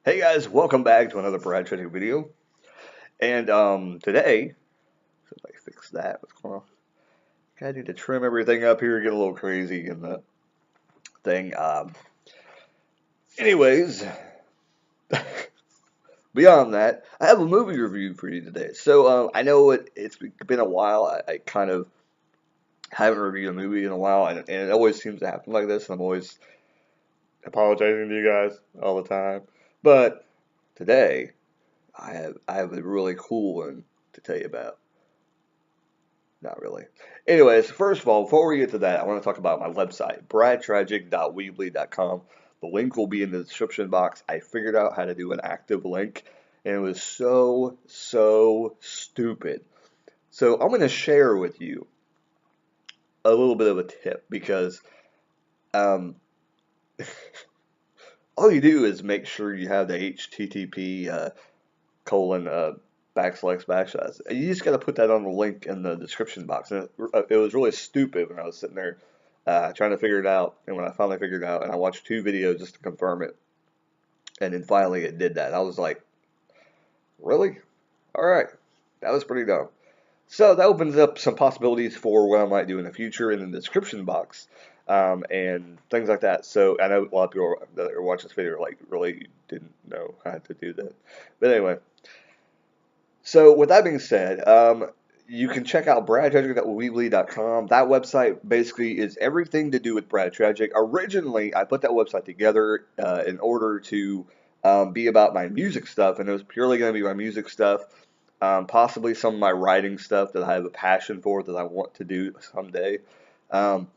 Hey guys, welcome back to another Brad Tragick video. And today, so I fix that. What's going on? I need to trim everything up here, get a little crazy in the thing. Anyways, beyond that, I have a movie review for you today. So I know it's been a while. I kind of haven't reviewed a movie in a while, and it always seems to happen like this. And I'm always apologizing to you guys all the time. But today, I have a really cool one to tell you about. Not really. Anyways, first of all, before we get to that, I want to talk about my website, bradtragick.weebly.com. The link will be in the description box. I figured out how to do an active link, and it was so stupid. So I'm going to share with you a little bit of a tip because um, all you do is make sure you have the HTTP colon backslash. You just got to put that on the link in the description box. And it was really stupid when I was sitting there trying to figure it out. And when I finally figured it out, and I watched 2 videos just to confirm it, and then finally it did that. I was like, really? All right, that was pretty dumb. So that opens up some possibilities for what I might do in the future in the description box. And things like that. So I know a lot of people that are watching this video like really didn't know how to do that. But anyway, so with that being said, you can check out bradtragick.weebly.com. That website basically is everything to do with Brad Tragick. Originally, I put that website together in order to be about my music stuff, and it was purely going to be my music stuff, possibly some of my writing stuff that I have a passion for that I want to do someday. Um,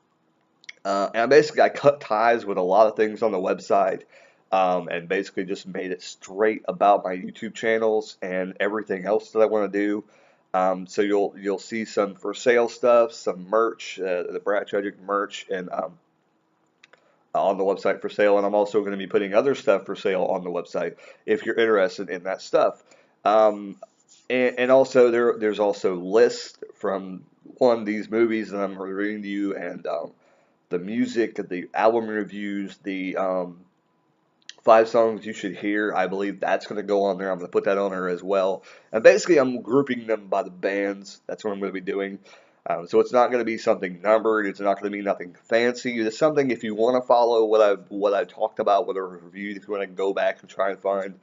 and basically, I cut ties with a lot of things on the website, and basically just made it straight about my YouTube channels and everything else that I want to do. So you'll see some for sale stuff, some merch, the Brad Tragick merch, and on the website for sale. And I'm also going to be putting other stuff for sale on the website if you're interested in that stuff. Um, and also there's also lists from these movies that I'm reviewing to you, and the music, the album reviews, the 5 songs you should hear. I believe that's going to go on there. I'm going to put that on there as well. And basically, I'm grouping them by the bands. That's what I'm going to be doing. So it's not going to be something numbered. It's not going to be nothing fancy. It's something if you want to follow what I've talked about, what I've reviewed. If you want to go back and try and find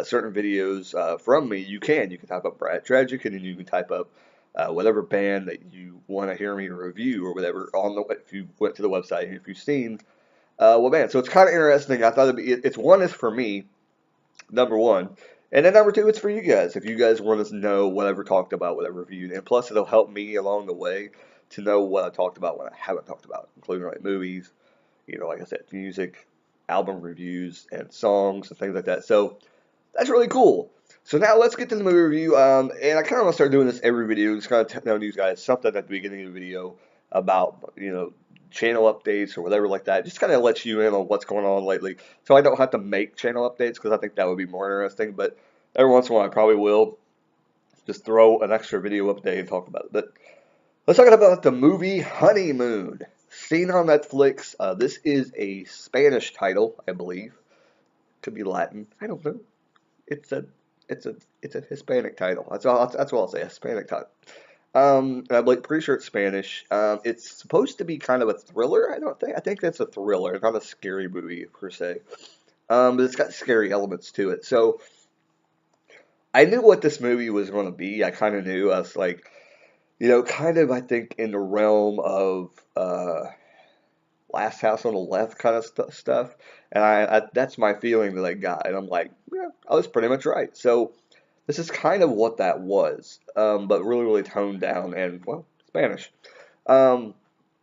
certain videos from me, you can. You can type up Brad Tragick, and then you can type up whatever band that you want to hear me review or whatever on the. If you went to the website, if you've seen well, man, so it's kind of interesting. I thought it's one is for me, number one, and then number two, it's for you guys. If you guys want to know what I've talked about, what I've reviewed, and plus it'll help me along the way to know what I talked about, what I haven't talked about, including like movies, like I said, music, album reviews, and songs and things like that. So that's really cool. So now let's get to the movie review. And I kind of want to start doing this every video. Just kind of tell you guys something at the beginning of the video about channel updates or whatever like that. Just kind of let you in on what's going on lately, so I don't have to make channel updates because I think that would be more interesting. But every once in a while, I probably will just throw an extra video update and talk about it. But let's talk about the movie Honeymoon, seen on Netflix. This is a Spanish title, I believe. Could be Latin. I don't know. It's a it's a Hispanic title. That's all I'll say. A Hispanic title. And I'm like pretty sure it's Spanish. It's supposed to be kind of a thriller. I think that's a thriller. It's not a scary movie per se. But it's got scary elements to it. So I knew what this movie was going to be. I kind of knew. I was like, kind of I think in the realm of Last House on the Left kind of stuff. And I that's my feeling that I got. And I'm like, yeah, I was pretty much right. So this is kind of what that was, but really toned down and, well, Spanish. Um,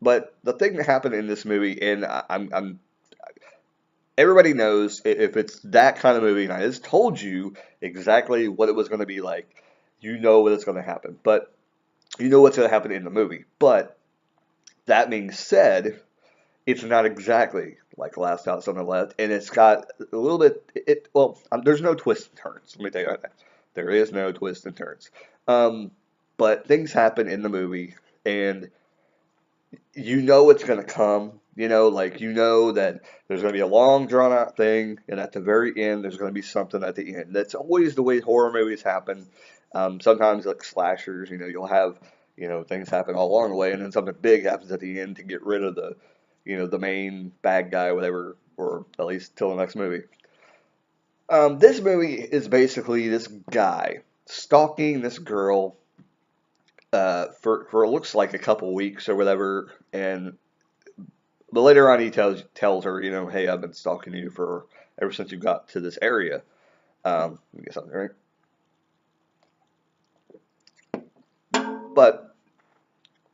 but the thing that happened in this movie, and I'm everybody knows if it's that kind of movie, and I just told you exactly what it was going to be like, you know what it's going to happen. But you know what's going to happen in the movie. But that being said, it's not exactly like Last House on the Left, and it's got a little bit. There's no twists and turns. Let me tell you that. There is no twists and turns. But things happen in the movie, and you know it's going to come. You know, like you know that there's going to be a long drawn out thing, and at the very end, there's going to be something at the end. That's always the way horror movies happen. Sometimes like slashers, you know, you'll have things happen all along the way, and then something big happens at the end to get rid of the main bad guy, whatever, or at least till the next movie. This movie is basically this guy stalking this girl for it looks like a couple weeks or whatever, and but later on, he tells her, hey, I've been stalking you for ever since you got to this area. Let me get something right. But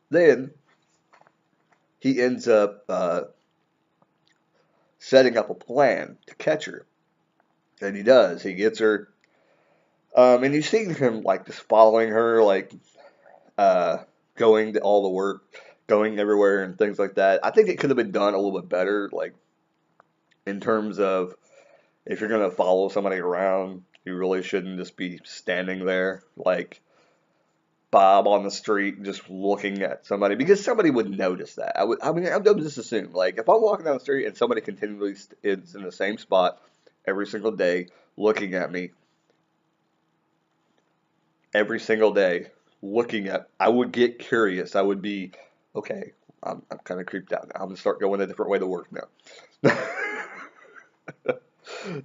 then he ends up setting up a plan to catch her, and he does. He gets her, and you see him like just following her, like uh, going to all the work, going everywhere, and things like that. I think it could have been done a little bit better, like in terms of if you're gonna follow somebody around, you really shouldn't just be standing there like Bob on the street just looking at somebody because somebody would notice that. I would just assume like if I'm walking down the street and somebody continually is in the same spot every single day looking at me every single day I would get curious. I would be okay. I'm kind of creeped out now. I'm gonna start going a different way to work now.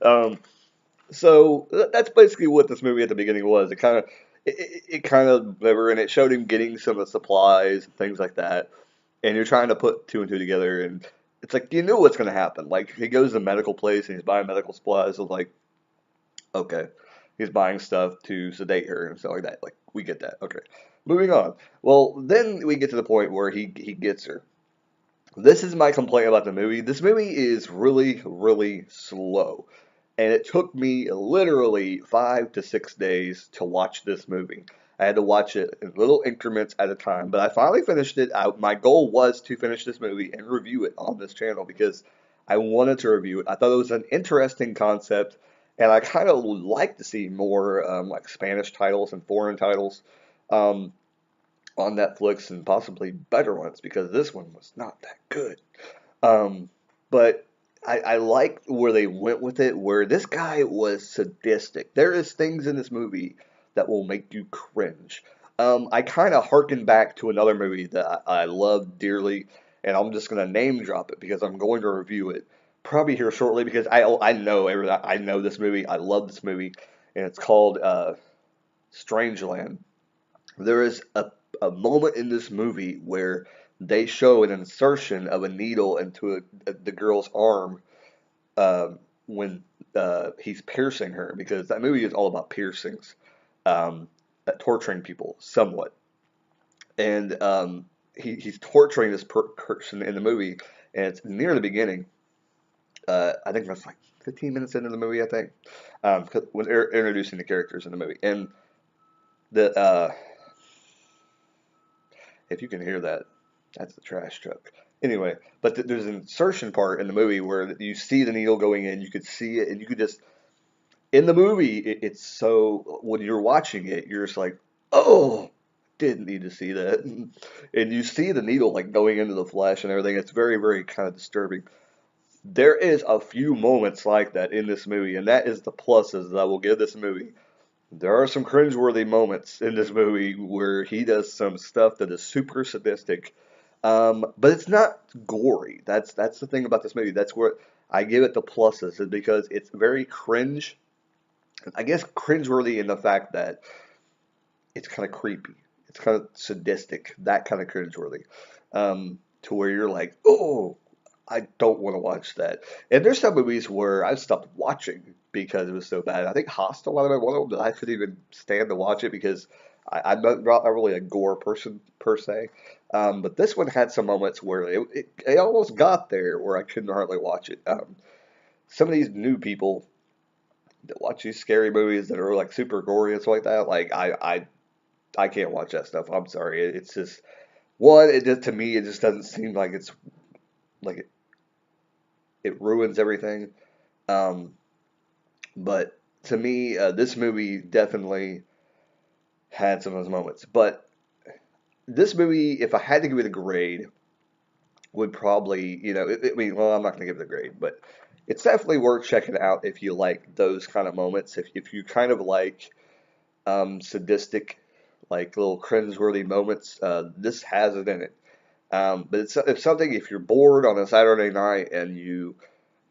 um, So that's basically what this movie at the beginning was. It kind of whatever, and it showed him getting some of the supplies and things like that. And you're trying to put two and two together, and it's like you knew what's going to happen. Like he goes to a medical place and he's buying medical supplies. So like, okay, he's buying stuff to sedate her and stuff like that. Like we get that. Okay, moving on. Well, then we get to the point where he gets her. This is my complaint about the movie. This movie is really, really slow. And it took me literally 5 to 6 days to watch this movie. I had to watch it in little increments at a time, but I finally finished it. My goal was to finish this movie and review it on this channel because I wanted to review it. I thought it was an interesting concept, and I kind of would like to see more like Spanish titles and foreign titles. Um, on Netflix and possibly better ones because this one was not that good. Um, but I like where they went with it, where this guy was sadistic. There is things in this movie that will make you cringe. I kind of harken back to another movie that I love dearly, and I'm just gonna name drop it because I'm going to review it probably here shortly because I know this movie. I love this movie, and it's called Strangeland. There is a moment in this movie where they show an insertion of a needle into the girl's arm when he's piercing her because that movie is all about piercings, torturing people somewhat. And he's torturing this person in the movie, and it's near the beginning. I think that's like 15 minutes into the movie, I think, when they're introducing the characters in the movie. And the if you can hear that, that's the trash truck. Anyway, but there's an insertion part in the movie where you see the needle going in, you could see it, and you could just, in the movie, it's so, when you're watching it, you're just like, oh, didn't need to see that. And you see the needle like going into the flesh and everything. It's very, very kind of disturbing. There is a few moments like that in this movie, and that is the pluses that I will give this movie. There are some cringeworthy moments in this movie where he does some stuff that is super sadistic, but it's not gory. That's the thing about this movie. That's where I give it the pluses, is because it's very cringe. I guess cringeworthy in the fact that it's kind of creepy. It's kind of sadistic. That kind of cringeworthy, to where you're like, oh, I don't want to watch that. And there's some movies where I've stopped watching because it was so bad. I think Hostel might have been one of them that I couldn't even stand to watch it because not really a gore person per se. But this one had some moments where it almost got there where I couldn't hardly watch it. Some of these new people that watch these scary movies that are like super gory and stuff like that, like I can't watch that stuff. I'm sorry. It's just one. It just to me it just doesn't seem like it's like it ruins everything. Um, but to me, this movie definitely had some of those moments. But this movie, if I had to give it a grade, would probably, I mean, well, I'm not going to give it a grade, but it's definitely worth checking out if you like those kind of moments. If you kind of like sadistic, like little cringeworthy moments, this has it in it. But it's something if you're bored on a Saturday night and you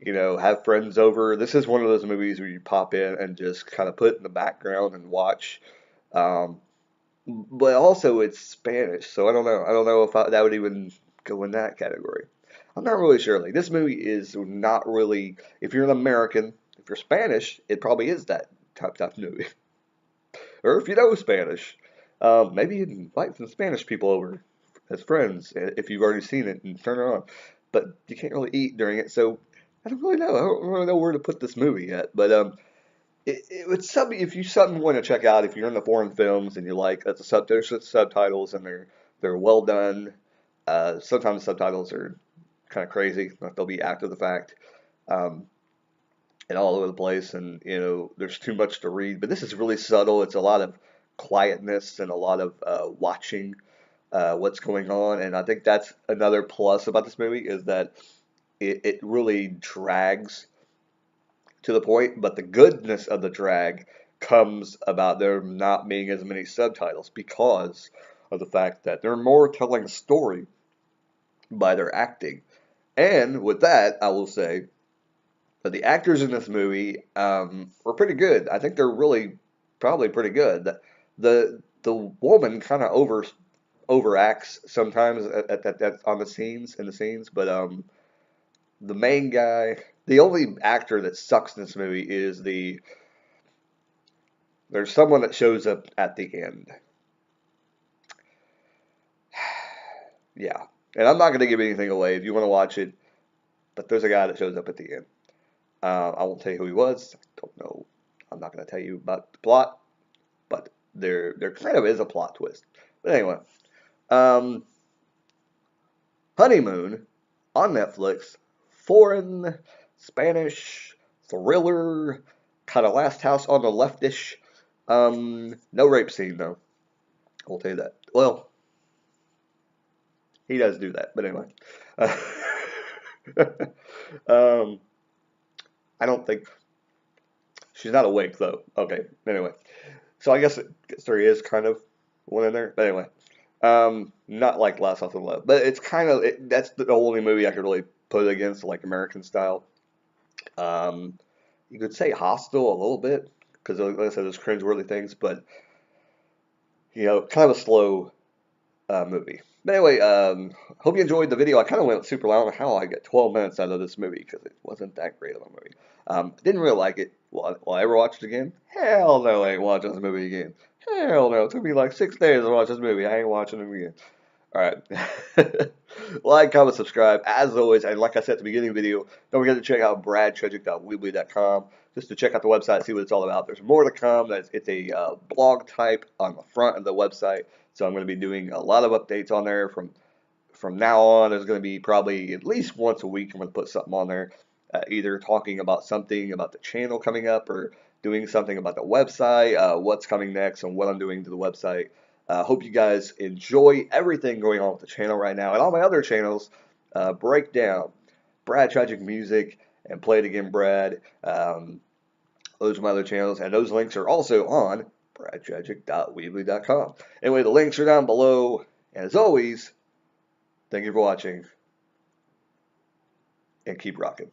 have friends over. This is one of those movies where you pop in and just kind of put it in the background and watch. Um, but also it's Spanish, so I don't know. I don't know if that would even go in that category. I'm not really sure. Like this movie is not really. If you're an American, if you're Spanish, it probably is that type movie. Or if you know Spanish, maybe you invite some Spanish people over as friends if you've already seen it and turn it on. But you can't really eat during it, so I don't really know. I don't really know where to put this movie yet. But it's something if you something you want to check out if you're into foreign films and you like there's subtitles and they're well done. Sometimes subtitles are kind of crazy, like they'll be after the fact. Um, and all over the place, and there's too much to read. But this is really subtle. It's a lot of quietness and a lot of watching what's going on, and I think that's another plus about this movie is that it really drags to the point. But the goodness of the drag comes about there not being as many subtitles because of the fact that they're more telling a story by their acting. And with that, I will say but the actors in this movie were pretty good. I think they're really probably pretty good. The woman kind of overacts sometimes at on the scenes in the scenes, but the main guy, the only actor that sucks in this movie is there's someone that shows up at the end. Yeah, and I'm not going to give anything away if you want to watch it, but there's a guy that shows up at the end. I won't tell you who he was. I don't know. I'm not going to tell you about the plot, but there kind of is a plot twist. But anyway, um, Honeymoon on Netflix, foreign Spanish thriller, kind of Last House on the Leftish. No rape scene though. I will tell you that. Well, he does do that, but anyway. um, I don't think she's not awake though. Okay, anyway. So I guess there is kind of one in there. But anyway, not like Last House on the Left, but it's kind of that's the only movie I could really put against like American style. Um, you could say Hostel a little bit because like I said, there's cringeworthy things, but kind of a slow movie. But anyway, hope you enjoyed the video. I kind of went super long on how I get 12 minutes out of this movie because it wasn't that great of a movie. Didn't really like it. Will I ever watch it again? Hell no, I ain't watching this movie again. Hell no, it took me like 6 days to watch this movie. I ain't watching it again. Alright. Like, comment, subscribe, as always. And like I said at the beginning of the video, don't forget to check out bradtragick.weebly.com just to check out the website, see what it's all about. There's more to come. It's a blog type on the front of the website. So I'm going to be doing a lot of updates on there from now on. There's going to be probably at least once a week I'm going to put something on there, either talking about something about the channel coming up or doing something about the website, what's coming next and what I'm doing to the website. Hope you guys enjoy everything going on with the channel right now and all my other channels. Breakdown, Brad Tragick Music, and Play It Again Brad. Those are my other channels, and those links are also on bradtragick.weebly.com. Anyway, the links are down below, and as always, thank you for watching, and keep rocking.